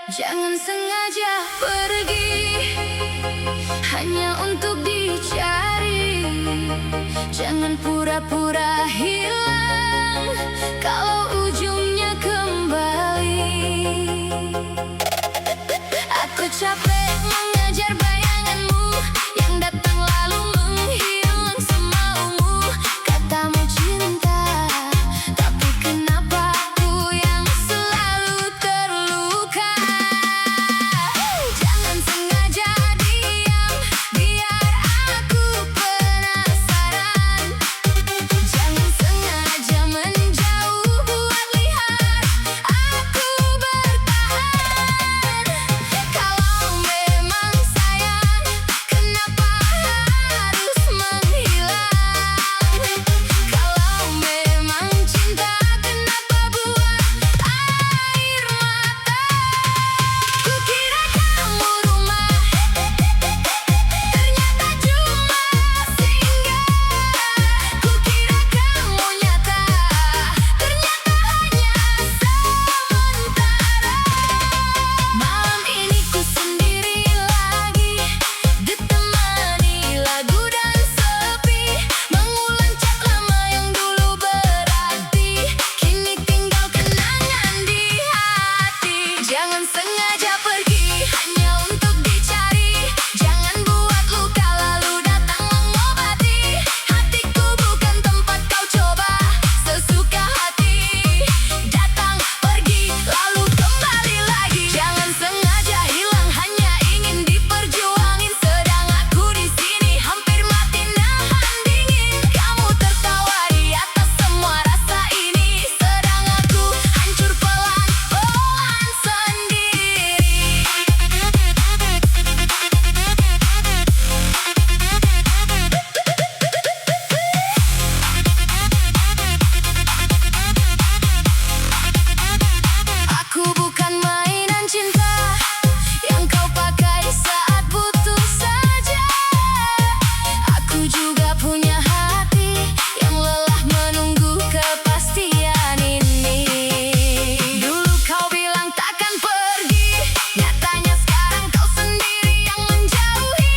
Jangan sengaja pergi hanya untuk dicari. Jangan pura-pura hilang kalau ujungnya kembali. Aku capek mengejar bayanganmu yang datang lalu menghilang semaumu. Katamu cinta, tapi kenapa aku yang selalu terluka? Jangan sengaja diam, biar aku penasaran. Jangan sengaja menjauh, buat lihat aku bertahan. Kalau memang sayang, kenapa harus menghilang? Kalau memang cinta, kenapa buat air mata? Kukira kamu rumah, ternyata cuma singgah. Kukira kamu nyata, ternyata hanya sementara. Malam ini ku sendiri lagi, ditemani lagu dan sepi. Mengulang chat lama yang dulu berarti, kini tinggal kenangan di hati. Jangan sengaja pergi hanya untuk dicari. Jangan buat luka lalu datang mengobati. Hatiku bukan tempat kau coba sesuka hati. Datang, pergi, lalu kembali lagi. Jangan sengaja hilang hanya ingin diperjuangin. Sedang aku di sini hampir mati nahan dingin. Kamu tertawa di atas semua rasa ini. Sedang aku hancur pelan-pelan sendiri. Aku bukan mainan cinta yang kau pakai saat butuh saja. Aku juga punya hati yang lelah menunggu kepastian ini. Dulu kau bilang takkan pergi, nyatanya sekarang kau sendiri yang menjauhi.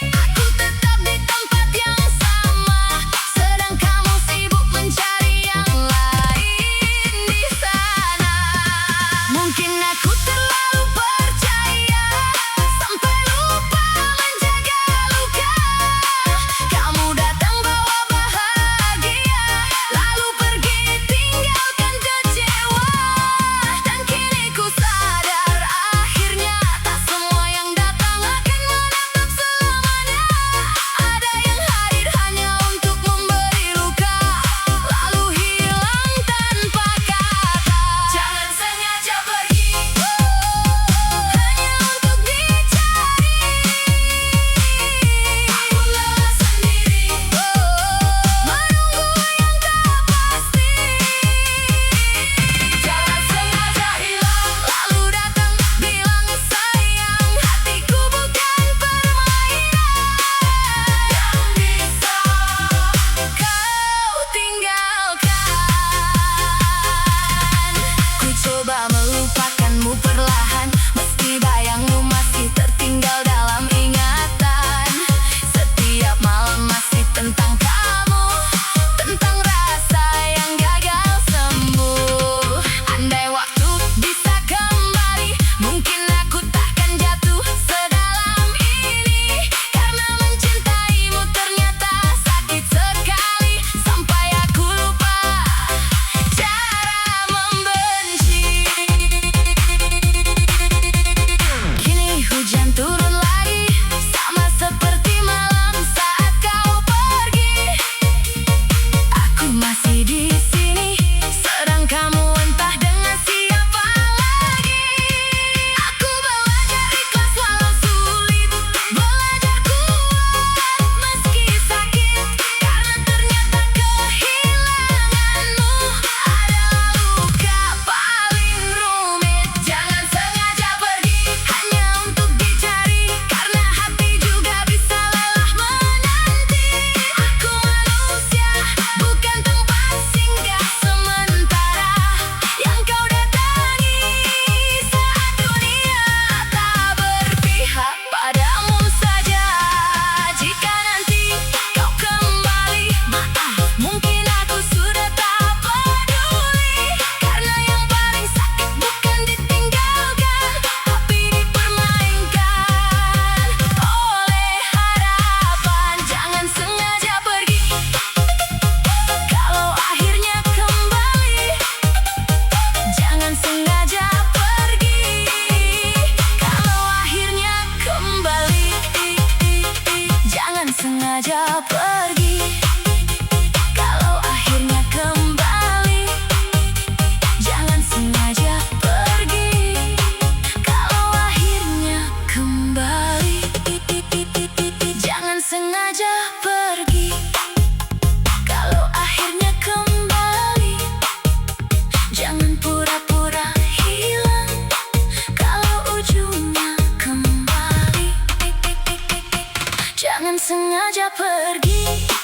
Aku tetap di tempat yang sama, sedang kamu sibuk mencari yang lain di sana. Mungkin aku terlalu percaya sampai lupa menjaga luka. Kamu datang bawa bahagia, lalu pergi tinggalkan kecewa. Dan kini ku sadar akhirnya tak semua yang datang akan menetap selamanya. Ada yang hadir hanya untuk memberi luka, lalu hilang tanpa kata. Jangan sengaja pergi. sengaja pergi.